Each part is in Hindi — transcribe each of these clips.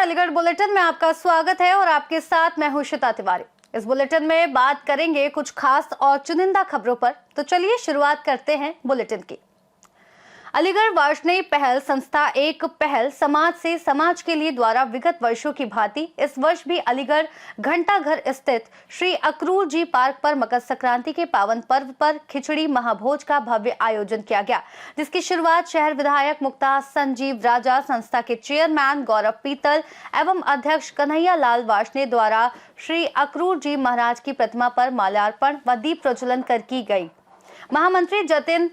अलीगढ़ बुलेटिन में आपका स्वागत है और आपके साथ मैं हूं श्वेता तिवारी। इस बुलेटिन में बात करेंगे कुछ खास और चुनिंदा खबरों पर। तो चलिए शुरुआत करते हैं बुलेटिन की। अलीगढ़ वार्ष्णेय पहल संस्था एक पहल समाज से समाज के लिए द्वारा विगत वर्षों की भांति इस वर्ष भी अलीगढ़ घंटाघर स्थित श्री अक्रूर जी पार्क पर मकर संक्रांति के पावन पर्व पर खिचड़ी महाभोज का भव्य आयोजन किया गया, जिसकी शुरुआत शहर विधायक मुक्ता संजीव राजा, संस्था के चेयरमैन गौरव पीतल एवं अध्यक्ष कन्हैया लाल वार्ष्णेय द्वारा श्री अक्रूर जी महाराज की प्रतिमा पर माल्यार्पण व दीप प्रज्वलन कर की गई। महामंत्री जतिन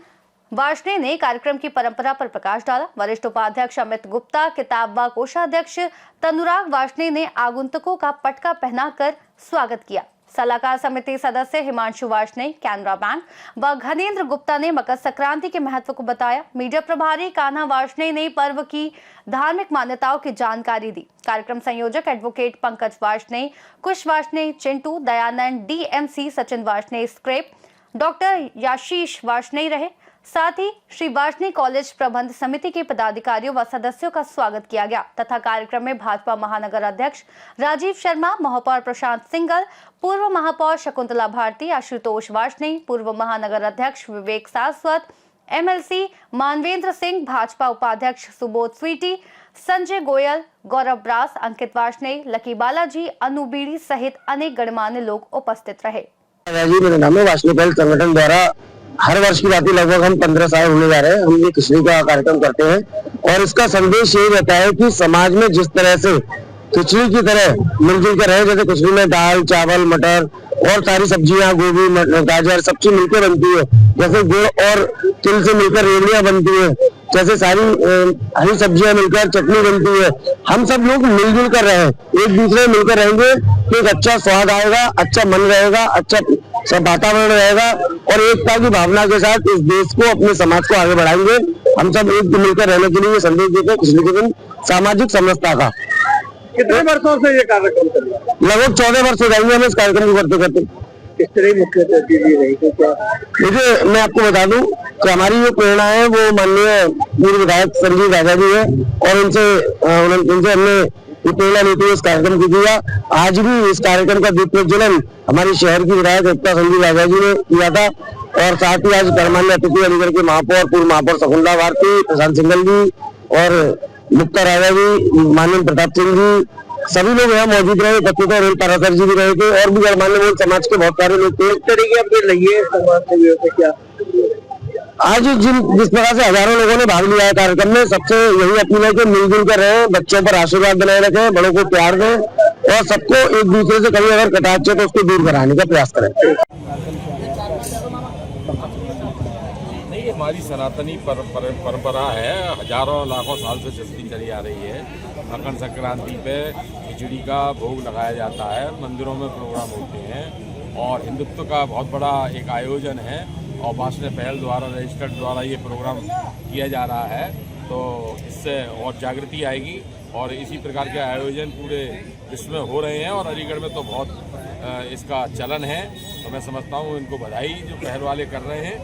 वार्ष्णेय ने कार्यक्रम की परंपरा पर प्रकाश डाला। वरिष्ठ उपाध्यक्ष अमित गुप्ता, किताब व कोषाध्यक्ष तनुराग वार्ष्णेय ने आगंतुकों का पटका पहनाकर स्वागत किया। सलाहकार समिति सदस्य हिमांशु वार्ष्णेय, कैनरा बैंक व घनेन्द्र गुप्ता ने मकर संक्रांति के महत्व को बताया। मीडिया प्रभारी कान्हा वार्ष्णेय ने पर्व की धार्मिक मान्यताओं की जानकारी दी। कार्यक्रम संयोजक एडवोकेट पंकज वार्ष्णेय, कुश वार्ष्णेय, चिंटू दयानंद, डीएमसी सचिन वार्ष्णेय, स्क्रेप डॉक्टर याशीष वार्ष्णेय रहे। साथ ही श्री वार्ष्णेय कॉलेज प्रबंध समिति के पदाधिकारियों व सदस्यों का स्वागत किया गया तथा कार्यक्रम में भाजपा महानगर अध्यक्ष राजीव शर्मा, महापौर प्रशांत सिंगल, पूर्व महापौर शकुंतला भारती, आशुतोष वार्ष्णेय, पूर्व महानगर अध्यक्ष विवेक सारस्वत, एमएलसी मानवेंद्र सिंह, भाजपा उपाध्यक्ष सुबोध स्वीटी, संजय गोयल, गौरव ब्रास, अंकित वार्ष्णेय, लकी बालाजी, अनु बीड़ी सहित अनेक गणमान्य लोग उपस्थित रहे। मेरा नाम है। वार्ष्णेय पहल संगठन द्वारा हर वर्ष की बात लगभग हम 15 साल होने जा रहे हैं। हम ये खिचड़ी का कार्यक्रम करते हैं और इसका संदेश यही रहता है कि समाज में जिस तरह से खिचड़ी की तरह मिलजुल कर रहे, जैसे खिचड़ी में दाल, चावल, मटर और सारी सब्जियां, गोभी, गाजर, सब चीज मिलकर बनती है। जैसे गुड़ और तिल से मिलकर रेवड़ियां बनती है, जैसे सारी हरी सब्जियां मिलकर चटनी बनती है। हम सब लोग मिलजुल कर रहे हैं, एक दूसरे मिलकर रहेंगे तो एक अच्छा स्वाद आएगा, अच्छा मन रहेगा, अच्छा सब वातावरण रहेगा और एकता की भावना के साथ इस देश को, अपने समाज को आगे बढ़ाएंगे। हम सब एक मिलकर रहने के लिए ये संदेश देते हैं खिचड़ी के दिन सामाजिक समरसता का। कितने वर्षों से ये कार्यक्रम चल रहा है? लगभग 14 वर्ष हो जाएंगे हमें इस कार्यक्रम को करते करते। किस तरह मुख्य अतिथि रही तो क्या? देखिए, मैं आपको बता दूं कि हमारी जो प्रेरणा है वो माननीय पूर्व विधायक संजीव राजा जी है और उनसे हमने प्रेरणा लेते हुए इस कार्यक्रम को किया। आज भी इस कार्यक्रम का दीप प्रज्वलन हमारे शहर की विधायक एकता संजीव राजा जी ने किया था और साथ ही आज गणमान्य अतिथि अलीगढ़ के महापौर, पूर्व महापौर शकुंतला भारती, प्रशांत सिंगल जी और मुक्ता राजा जी, माननीय प्रताप सिंह जी, सभी लोग यहाँ मौजूद रहे। पत्रिका रेल पारासर जी भी रहे थे और भी गणमान्य समाज के बहुत सारे लोग थे। इस तरीके अपने लगे समाज सेवियों से क्या आज जिस प्रकार से हजारों लोगों ने भाग लिया है कार्यक्रम में, सबसे यही अपील है कि मिलजुल कर रहे, बच्चों पर आशीर्वाद बनाए रखें, बड़ों को प्यार दें और सबको एक दूसरे से कहीं अगर कटाक्ष है तो उसको दूर कराने का प्रयास करें। नहीं, हमारी सनातनी परंपरा है, हजारों लाखों साल से चलती चली आ रही है। मकर संक्रांति पे खिचड़ी का भोग लगाया जाता है, मंदिरों में प्रोग्राम होते हैं और हिंदुत्व का बहुत बड़ा एक आयोजन है और वार्ष्णेय पहल द्वारा रजिस्टर्ड द्वारा ये प्रोग्राम किया जा रहा है। तो इससे और जागृति आएगी और इसी प्रकार के आयोजन पूरे विश्व में हो रहे हैं और अलीगढ़ में तो बहुत इसका चलन है। तो मैं समझता हूँ इनको बधाई जो पहल वाले कर रहे हैं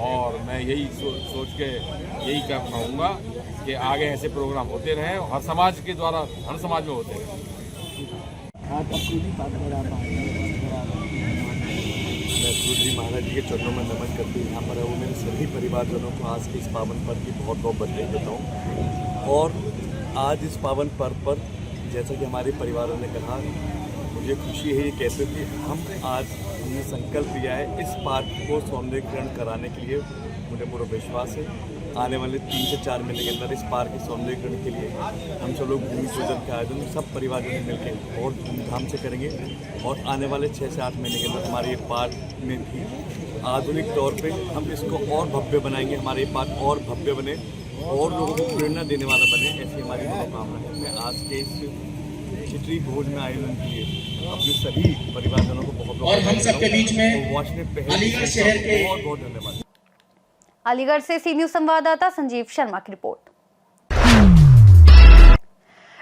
और मैं यही सोच के यही कहूँगा कि आगे ऐसे प्रोग्राम होते रहें और हर समाज के द्वारा हर समाज में होते रहें। मैं अक्रूर जी महाराज जी के चरणों में नमन करती हूँ। यहाँ पर वो मेरे सभी परिवारजनों को आज के इस पावन पर्व की बहुत बहुत बधाई देता हूँ। और आज इस पावन पर्व पर जैसा कि हमारे परिवारों ने कहा, मुझे खुशी है ये कहते कि हमने संकल्प लिया है इस पार्क को सौंदर्यीकरण कराने के लिए। मुझे पूरा विश्वास है आने वाले 3 से 4 महीने के अंदर इस पार्क के सौंदर्यीकरण के लिए हम सब लोग भूमि पूजन के आयोजन सब परिवार ने मिलकर और धूमधाम से करेंगे और आने वाले 6 से 8 महीने के अंदर हमारे ये पार्क में भी आधुनिक तौर पे हम इसको और भव्य बनाएंगे। हमारे ये पार्क और भव्य बने और लोगों को प्रेरणा देने वाला बने, ऐसी हमारी मनोकामना है। मैं आज के इस खिचड़ी भोज में आयोजन के लिए अपने सभी परिवारजनों को बहुत और हम सबके बीच में वार्ष्णेय पहल अलीगढ़ शहर के बहुत बहुत धन्यवाद। अलीगढ़ से सी न्यूज संवाददाता संजीव शर्मा की रिपोर्ट।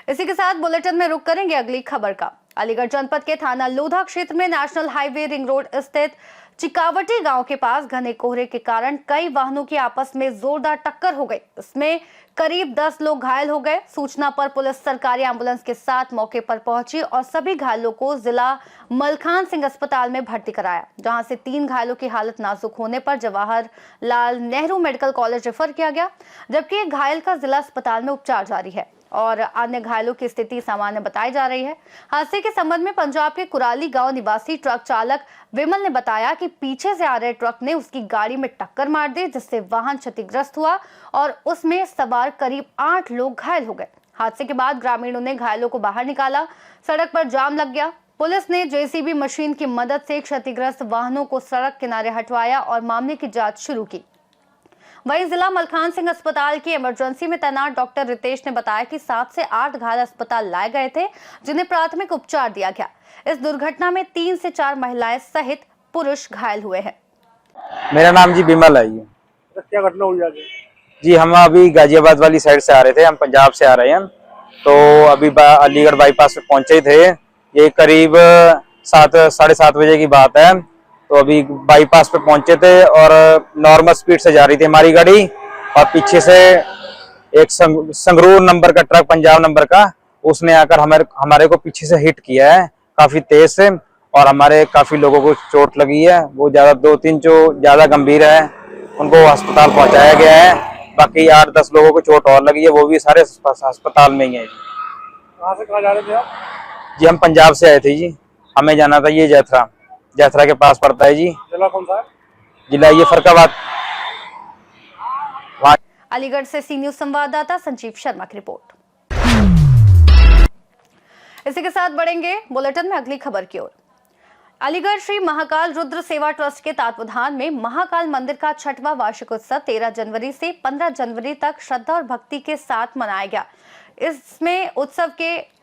इसी के साथ बुलेटिन में रुक करेंगे अगली खबर का। अलीगढ़ जनपद के थाना लोधा क्षेत्र में नेशनल हाईवे रिंग रोड स्थित चिकावटी गांव के पास घने कोहरे के कारण कई वाहनों की आपस में जोरदार टक्कर हो गई। इसमें करीब 10 लोग घायल हो गए। सूचना पर पुलिस सरकारी एम्बुलेंस के साथ मौके पर पहुंची और सभी घायलों को जिला मलखान सिंह अस्पताल में भर्ती कराया, जहां से 3 घायलों की हालत नाजुक होने पर Jawaharlal Nehru medical college refer किया गया, जबकि एक घायल का जिला अस्पताल में उपचार जारी है और अन्य घायलों की स्थिति सामान्य बताई जा रही है। हादसे के संबंध में पंजाब के कुराली गांव निवासी ट्रक चालक विमल ने बताया कि पीछे से आ रहे ट्रक ने उसकी गाड़ी में टक्कर मार दी, जिससे वाहन क्षतिग्रस्त हुआ और उसमें सवार करीब 8 लोग घायल हो गए। हादसे के बाद ग्रामीणों ने घायलों को बाहर निकाला, सड़क पर जाम लग गया। पुलिस ने जेसीबी मशीन की मदद से क्षतिग्रस्त वाहनों को सड़क किनारे हटवाया और मामले की जांच शुरू की। वहीं जिला मलखान सिंह अस्पताल की इमरजेंसी में तैनात डॉक्टर रितेश ने बताया कि 7 से 8 घायल अस्पताल लाए गए थे, जिन्हें प्राथमिक उपचार दिया गया। इस दुर्घटना में 3 से 4 महिलाएं सहित पुरुष घायल हुए हैं। मेरा नाम जी विमल है। क्या घटना हुई आगे? जी हम अभी गाजियाबाद वाली साइड से आ रहे थे, हम पंजाब से आ रहे हैं, तो अभी अलीगढ़ बाईपास पे पहुंचे थे। ये करीब 7-7:30 बजे की बात है। तो अभी बाईपास पे पहुंचे थे और नॉर्मल स्पीड से जा रही थी हमारी गाड़ी और पीछे से एक संगरूर नंबर का ट्रक, पंजाब नंबर का, उसने आकर हमारे को पीछे से हिट किया है काफी तेज से और हमारे काफी लोगों को चोट लगी है। वो 2-3 जो ज्यादा गंभीर है उनको अस्पताल पहुंचाया गया है। बाकी 8-10 लोगों को चोट और लगी है, वो भी सारे अस्पताल में ही है। कहाँ से कहाँ जा रहे थे आप? जी हम पंजाब से आए थे जी, हमें जाना था ये जैथरा के पास पड़ता है जी। जिला कौन सा है? जिला ये फरकाबाद। अलीगढ़ से सी न्यूज संवाददाता संजीव शर्मा की रिपोर्ट। इसी के साथ बढ़ेंगे बुलेटिन में अगली खबर की ओर। अलीगढ़ श्री महाकाल रुद्र सेवा ट्रस्ट के तत्वाधान में महाकाल मंदिर का 6वां वार्षिक उत्सव 13 जनवरी से 15 जनवरी तक श्रद्धा और भक्ति के साथ मनाया गया। इसमें उत्सव के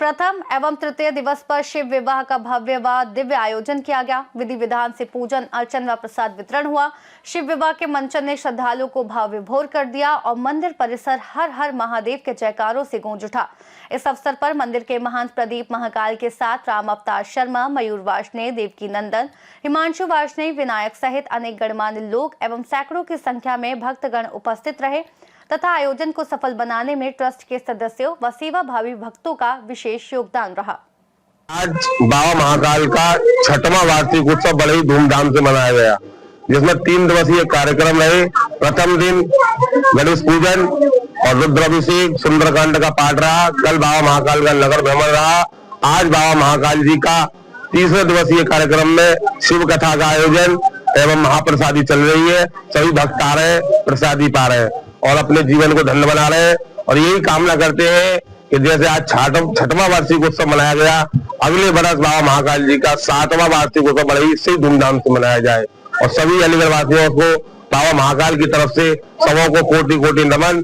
प्रथम एवं तृतीय दिवस पर शिव विवाह का भव्य व दिव्य आयोजन किया गया। विधि विधान से पूजन अर्चन व प्रसाद वितरण हुआ। शिव विवाह के मंचन ने श्रद्धालुओं को भाव विभोर कर दिया और मंदिर परिसर हर हर महादेव के जयकारों से गूंज उठा। इस अवसर पर मंदिर के महंत प्रदीप महाकाल के साथ राम अवतार शर्मा, मयूर वार्ष्णेय, देवकी नंदन, हिमांशु वार्ष्णेय, विनायक सहित अनेक गणमान्य लोग एवं सैकड़ों की संख्या में भक्तगण उपस्थित रहे तथा आयोजन को सफल बनाने में ट्रस्ट के सदस्यों व सेवा भावी भक्तों का विशेष योगदान रहा। आज बाबा महाकाल का 6वां वार्षिक उत्सव बड़े ही धूमधाम से मनाया गया, जिसमें 3 दिवसीय कार्यक्रम रहे। प्रथम दिन गणेश पूजन और रुद्राभिषेक, सुंदरकांड का पाठ रहा। कल बाबा महाकाल का नगर भ्रमण रहा। आज बाबा महाकाल जी का 3रे दिवसीय कार्यक्रम में शिव कथा का आयोजन एवं महाप्रसादी चल रही है। सभी भक्त आ रहे हैं, प्रसादी पा रहे हैं और अपने जीवन को धन्य बना रहे हैं और यही कामना करते हैं कि जैसे आज 6वां वार्षिक उत्सव मनाया गया, अगले बरस बाबा महाकाल जी का 7वां वार्षिक उत्सव बड़े ही से धूमधाम से मनाया जाए और सभी अलीगढ़ वासियों को बाबा महाकाल की तरफ से सबों को कोटि कोटि नमन।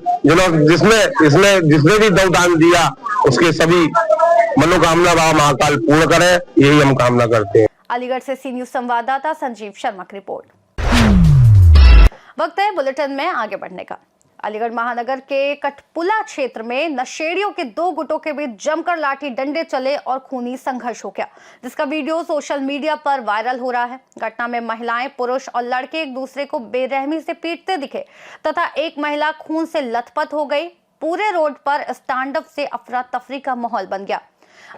जिसने भी दान दिया उसके सभी मनोकामना बाबा महाकाल पूर्ण करे, यही हम कामना करते हैं। अलीगढ़ से सी न्यूज संवाददाता संजीव शर्मा की रिपोर्ट। वक्त है बुलेटिन में आगे बढ़ने का। अलीगढ़ महानगर के कठपुला क्षेत्र में नशेड़ियों के 2 गुटों के बीच जमकर लाठी डंडे चले और खूनी संघर्ष हो गया, जिसका वीडियो सोशल मीडिया पर वायरल हो रहा है। घटना में महिलाएं, पुरुष और लड़के एक दूसरे को बेरहमी से पीटते दिखे तथा एक महिला खून से लथपथ हो गई। पूरे रोड पर इस तांडव से अफरा तफरी का माहौल बन गया।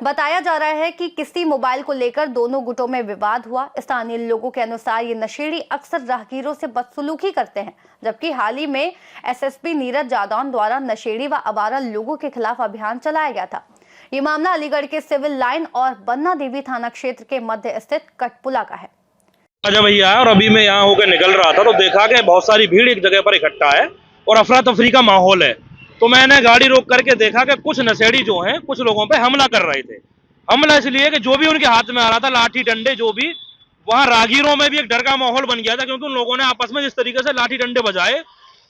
बताया जा रहा है कि किसी मोबाइल को लेकर दोनों गुटों में विवाद हुआ। स्थानीय लोगों के अनुसार ये नशेड़ी अक्सर राहगीरों से बदसलूकी करते हैं, जबकि हाल ही में एसएसपी नीरज जादौन द्वारा नशेड़ी व आवारा लोगों के खिलाफ अभियान चलाया गया था। ये मामला अलीगढ़ के सिविल लाइन और बन्ना देवी थाना क्षेत्र के मध्य स्थित कठपुला का है। जब भैया और अभी मैं यहाँ होकर निकल रहा था तो देखा कि बहुत सारी भीड़ एक जगह पर इकट्ठा है और अफरा तफरी का माहौल है। तो मैंने गाड़ी रोक करके देखा कि कुछ नशेड़ी जो हैं कुछ लोगों पे हमला कर रहे थे। हमला इसलिए कि जो भी उनके हाथ में आ रहा था, लाठी डंडे जो भी, वहाँ राहगीरों में भी एक डर का माहौल बन गया था, क्योंकि उन लोगों ने आपस में जिस तरीके से लाठी डंडे बजाए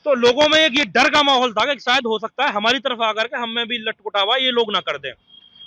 तो लोगों में एक ये डर का माहौल था कि शायद हो सकता है हमारी तरफ आकर के हमें भी लटपुटावा ये लोग ना कर दें।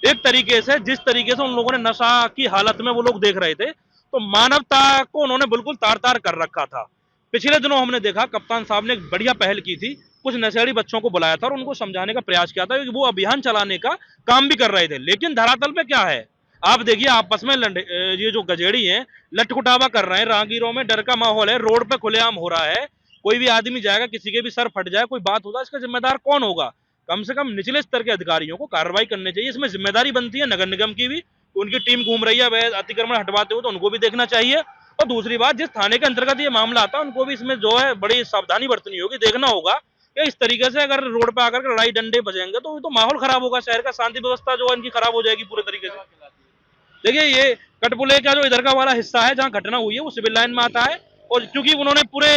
एक तरीके से जिस तरीके से उन लोगों ने नशा की हालत में वो लोग देख रहे थे, तो मानवता को उन्होंने बिल्कुल तार तार कर रखा था। पिछले दिनों हमने देखा कप्तान साहब ने एक बढ़िया पहल की थी, कुछ नशेड़ी बच्चों को बुलाया था और उनको समझाने का प्रयास किया था कि वो अभियान चलाने का काम भी कर रहे थे। लेकिन धरातल पे क्या है, आप देखिए आपस में ये जो गजेड़ी हैं लटकुटावा कर रहे हैं, राहगीरों में डर का माहौल है, रोड पे खुलेआम हो रहा है। कोई भी आदमी जाएगा, किसी के भी सर फट जाए, कोई बात होता है, इसका जिम्मेदार कौन होगा? कम से कम निचले स्तर के अधिकारियों को कार्रवाई करनी चाहिए। इसमें जिम्मेदारी बनती है नगर निगम की भी, उनकी टीम घूम रही है अवैध अतिक्रमण हटवाते हुए, तो उनको भी देखना चाहिए। और दूसरी बात, जिस थाने के अंतर्गत ये मामला आता है उनको भी इसमें जो है बड़ी सावधानी बरतनी होगी, देखना होगा कि इस तरीके से अगर रोड पे आकर लड़ाई डंडे बजेंगे तो माहौल खराब होगा, शहर का शांति व्यवस्था जो है इनकी खराब हो जाएगी पूरे तरीके से। देखिए, ये कटपुले का जो इधर का वाला हिस्सा है जहाँ घटना हुई है वो सिविल लाइन में आता है, और क्योंकि उन्होंने पूरे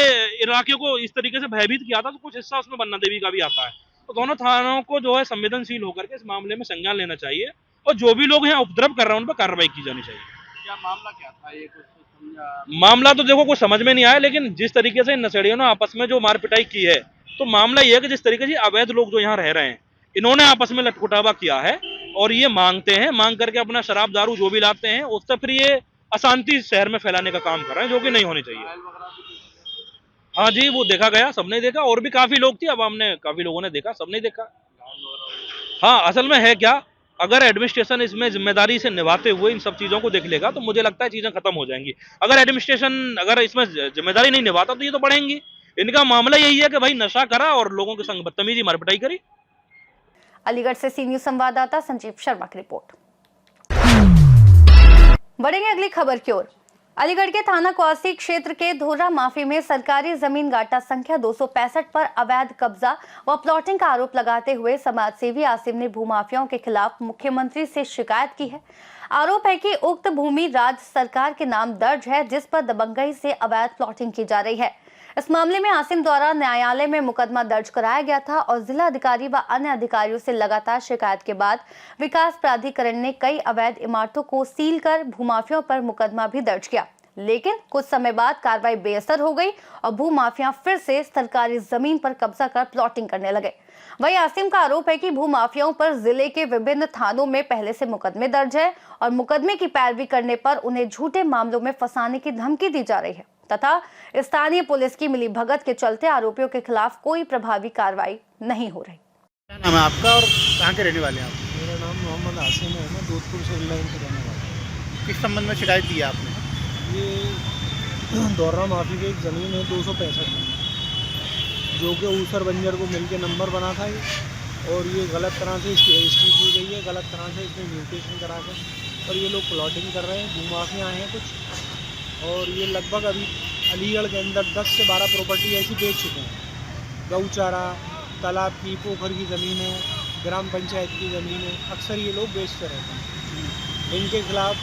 इलाके को इस तरीके से भयभीत किया था तो कुछ हिस्सा उसमें बन्ना देवी का भी आता है। तो दोनों थानों को जो है संवेदनशील होकर के इस मामले में संज्ञान लेना चाहिए, और जो भी लोग यहाँ उपद्रव कर रहे हैं उन पर कार्रवाई की जानी चाहिए। क्या मामला क्या था ये कुछ समझा? मामला तो देखो कुछ समझ में नहीं आया, लेकिन जिस तरीके से इन नशेड़ियों ने आपस में जो मार पिटाई की है, तो मामला ये है कि जिस तरीके से अवैध लोग जो यहाँ रह रहे हैं, इन्होंने आपस में लटकुटावा किया है और ये मांगते हैं, मांग करके अपना शराब दारू जो भी लाते हैं उससे फिर ये अशांति शहर में फैलाने का काम कर रहे हैं, जो कि नहीं होनी चाहिए। हाँ जी, वो देखा गया, सबने देखा, और भी काफी लोग थी, अब हमने काफी लोगों ने देखा, सबने देखा। हाँ, असल में है क्या, अगर एडमिनिस्ट्रेशन इसमें जिम्मेदारी से निभाते हुए इन सब चीजों को देख लेगा तो मुझे लगता है चीजें खत्म हो जाएंगी। अगर एडमिनिस्ट्रेशन अगर इसमें जिम्मेदारी नहीं निभाता तो ये तो बढ़ेंगी। इनका मामला यही है कि भाई नशा करा और लोगों के संग बदतमीजी मारपिटाई करी। अलीगढ़ से सी न्यूज संवाददाता संजीव शर्मा की रिपोर्ट। बढ़ेंगे अगली खबर की ओर। अलीगढ़ के थाना कौसी क्षेत्र के धोरा माफी में सरकारी जमीन गाटा संख्या 265 पर अवैध कब्जा व प्लॉटिंग का आरोप लगाते हुए समाजसेवी आसिम ने भूमाफियाओं के खिलाफ मुख्यमंत्री से शिकायत की है। आरोप है कि उक्त भूमि राज्य सरकार के नाम दर्ज है, जिस पर दबंगई से अवैध प्लॉटिंग की जा रही है। इस मामले में आसिम द्वारा न्यायालय में मुकदमा दर्ज कराया गया था और जिला अधिकारी व अन्य अधिकारियों से लगातार शिकायत के बाद विकास प्राधिकरण ने कई अवैध इमारतों को सील कर भूमाफियों पर मुकदमा भी दर्ज किया, लेकिन कुछ समय बाद कार्रवाई बेअसर हो गई और भूमाफिया फिर से सरकारी जमीन पर कब्जा कर प्लॉटिंग करने लगे। वहीं आसिम का आरोप है कि भूमाफियाओं पर जिले के विभिन्न थानों में पहले से मुकदमे दर्ज है और मुकदमे की पैरवी करने पर उन्हें झूठे मामलों में फंसाने की धमकी दी जा रही है तथा स्थानीय पुलिस की मिलीभगत के चलते आरोपियों के खिलाफ कोई प्रभावी कार्रवाई नहीं हो रही। क्या नाम है आपका और कहाँ के रहने वाले हैं आप? मेरा नाम मोहम्मद आसिम है, मैं दूधपुर सिविल लाइन से रहने वाला हूँ। किस संबंध में शिकायत दी है आपने? ये दौरा माफी की एक ज़मीन है 265 में, जो कि ऊसर बंजर को मिलके नंबर बना था ये, और ये गलत तरह से इसकी रजिस्ट्री की गई है, गलत तरह से इसमें म्यूटेशन करा कर और ये लोग प्लॉटिंग कर रहे हैं। भूमाफिया हैं कुछ, और ये लगभग अभी अलीगढ़ के अंदर 10 से 12 प्रॉपर्टी ऐसी बेच चुके हैं। गौचारा, तालाब की, पोखर की ज़मीन है, ग्राम पंचायत की ज़मीन है, अक्सर ये लोग बेचते रहते हैं। इनके खिलाफ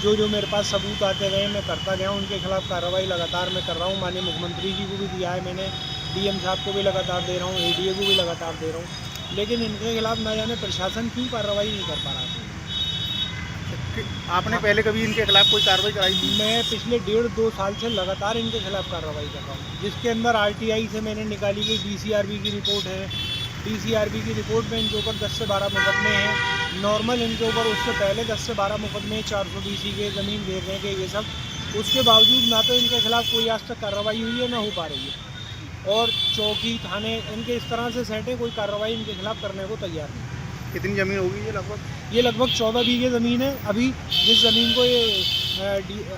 जो मेरे पास सबूत आते गए मैं करता गया, उनके खिलाफ कार्रवाई लगातार मैं कर रहा हूँ। माननीय मुख्यमंत्री जी को भी दिया है मैंने, डीएम साहब को भी लगातार दे रहा हूँ, एडीए को भी लगातार दे रहा हूँ, लेकिन इनके खिलाफ न जाने प्रशासन क्यों कार्रवाई नहीं कर पा रहा था। आपने पहले कभी इनके खिलाफ कोई कार्रवाई कराई थी? मैं पिछले 1.5-2 साल से लगातार इनके खिलाफ कार्रवाई कर रहा हूँ, जिसके अंदर आरटीआई से मैंने निकाली गई डीसीआरबी की रिपोर्ट है। डीसीआरबी की रिपोर्ट में इनके ऊपर 10 से 12 मुकदमे हैं। नॉर्मल इनके ऊपर उससे पहले 10 से 12 मुकदमे 420 के ज़मीन घेरने के ये सब, उसके बावजूद ना तो इनके खिलाफ कोई आज तक कार्रवाई हुई है ना हो पा रही है, और चौकी थाने इनके इस तरह से सेट है, कोई कार्रवाई इनके खिलाफ करने को तैयार नहीं। कितनी ज़मीन होगी ये लगभग? ये लगभग 14 बीघे ज़मीन है। अभी जिस ज़मीन को ये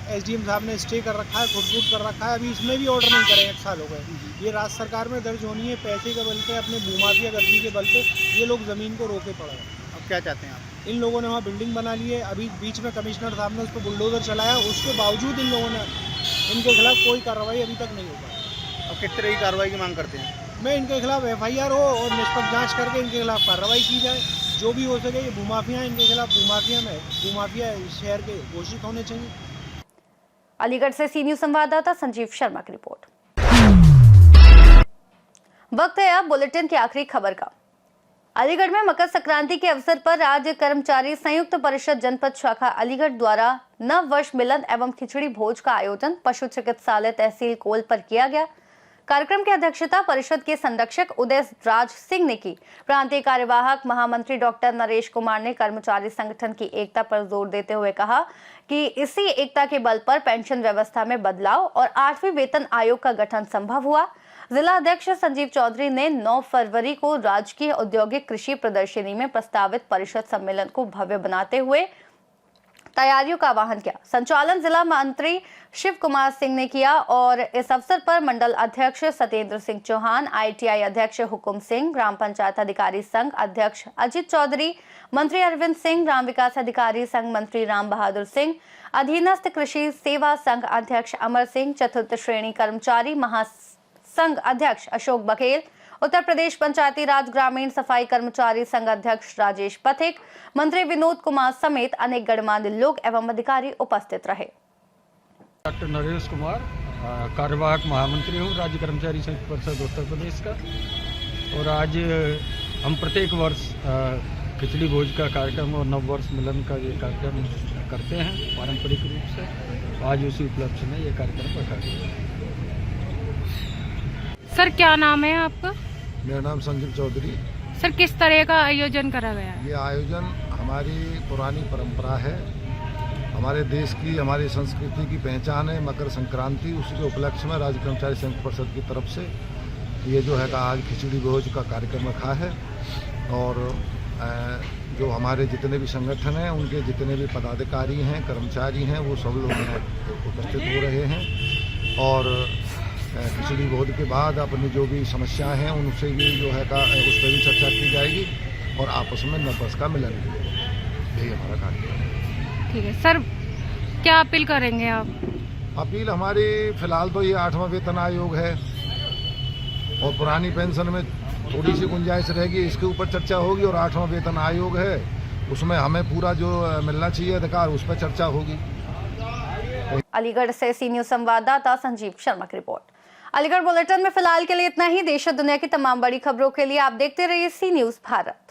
एसडीएम साहब ने स्टे कर रखा है, खुद कर रखा है, अभी इसमें भी ऑर्डर नहीं करे, 1 साल हो गए। ये राज्य सरकार में दर्ज होनी है, पैसे के बल पे, अपने भूमाफिया गर्दी के बल पे ये लोग ज़मीन को रोके पड़े हैं। अब क्या चाहते हैं आप? इन लोगों ने वहाँ बिल्डिंग बना ली है, अभी बीच में कमिश्नर साहब ने उस पर बुलडोजर चलाया, उसके बावजूद इन लोगों ने इनके खिलाफ कोई कार्रवाई अभी तक नहीं हो पाई। अब किस तरह की कार्रवाई की मांग करते हैं? मैं इनके खिलाफ FIR हो और निष्पक्ष जाँच करके इनके खिलाफ कार्रवाई की जाए, जो भी हो सके। ये भूमाफिया इनके खिलाफ भूमाफिया शहर के घोषित होने चाहिए। अलीगढ़ से सी न्यूज संवाददाता संजीव शर्मा की रिपोर्ट। वक्त है अब बुलेटिन की आखिरी खबर का। अलीगढ़ में मकर संक्रांति के अवसर पर राज्य कर्मचारी संयुक्त परिषद जनपद शाखा अलीगढ़ द्वारा नव वर्ष मिलन एवं खिचड़ी भोज का आयोजन पशु चिकित्सालय तहसील कोल पर किया गया। कार्यक्रम की अध्यक्षता परिषद के संरक्षक उदय राज सिंह ने की। प्रांतीय कार्यवाहक महामंत्री डॉक्टर नरेश कुमार ने कर्मचारी संगठन की एकता पर जोर देते हुए कहा कि इसी एकता के बल पर पेंशन व्यवस्था में बदलाव और 8वीं वेतन आयोग का गठन संभव हुआ। जिला अध्यक्ष संजीव चौधरी ने 9 फरवरी को राजकीय औद्योगिक कृषि प्रदर्शनी में प्रस्तावित परिषद सम्मेलन को भव्य बनाते हुए तैयारियों का आह्वान किया। संचालन जिला मंत्री शिव कुमार सिंह ने किया और इस अवसर पर मंडल अध्यक्ष सत्येंद्र सिंह चौहान, ITI अध्यक्ष हुकुम सिंह, ग्राम पंचायत अधिकारी संघ अध्यक्ष अजित चौधरी, मंत्री अरविंद सिंह, ग्राम विकास अधिकारी संघ मंत्री राम बहादुर सिंह, अधीनस्थ कृषि सेवा संघ अध्यक्ष अमर सिंह, चतुर्थ श्रेणी कर्मचारी महासंघ अध्यक्ष अशोक बघेल, उत्तर प्रदेश पंचायती राज ग्रामीण सफाई कर्मचारी संघ अध्यक्ष राजेश पथिक, मंत्री विनोद कुमार समेत अनेक गणमान्य लोग एवं अधिकारी उपस्थित रहे। डॉक्टर नरेश कुमार, कार्यवाहक महामंत्री हूँ राज्य कर्मचारी संघ परिषद उत्तर प्रदेश का। और आज हम प्रत्येक वर्ष खिचड़ी भोज का कार्यक्रम और नव वर्ष मिलन का ये कार्यक्रम करते हैं पारंपरिक रूप से। आज उसी उपलक्ष्य में ये कार्यक्रम रखा गया है। सर क्या नाम है आपका? मेरा नाम संजीव चौधरी। सर किस तरह का आयोजन करा गया है? ये आयोजन हमारी पुरानी परंपरा है, हमारे देश की, हमारी संस्कृति की पहचान है मकर संक्रांति। उसी के उपलक्ष्य में राज्य कर्मचारी संघ परिषद की तरफ से ये जो है आज खिचड़ी भोज का कार्यक्रम रखा है। और जो हमारे जितने भी संगठन हैं, उनके जितने भी पदाधिकारी हैं, कर्मचारी हैं, वो सब लोग यहाँ उपस्थित हो रहे हैं। और खिचड़ी भोज के बाद अपनी जो भी समस्याएं हैं उनसे भी जो है उस पर भी चर्चा की जाएगी और आपस में नववर्ष का मिलन भी, यही हमारा कार्यक्रम है। ठीक है सर, क्या अपील करेंगे आप? अपील हमारी फिलहाल तो ये 8वां वेतन आयोग है और पुरानी पेंशन में थोड़ी सी गुंजाइश रहेगी, इसके ऊपर चर्चा होगी। और 8वां वेतन आयोग है, उसमें हमें पूरा जो मिलना चाहिए अधिकार, उस पर चर्चा होगी। अलीगढ़ से सी न्यूज संवाददाता संजीव शर्मा की रिपोर्ट। अलीगढ़ बुलेटिन में फिलहाल के लिए इतना ही। देश और दुनिया की तमाम बड़ी खबरों के लिए आप देखते रहिए सी न्यूज भारत।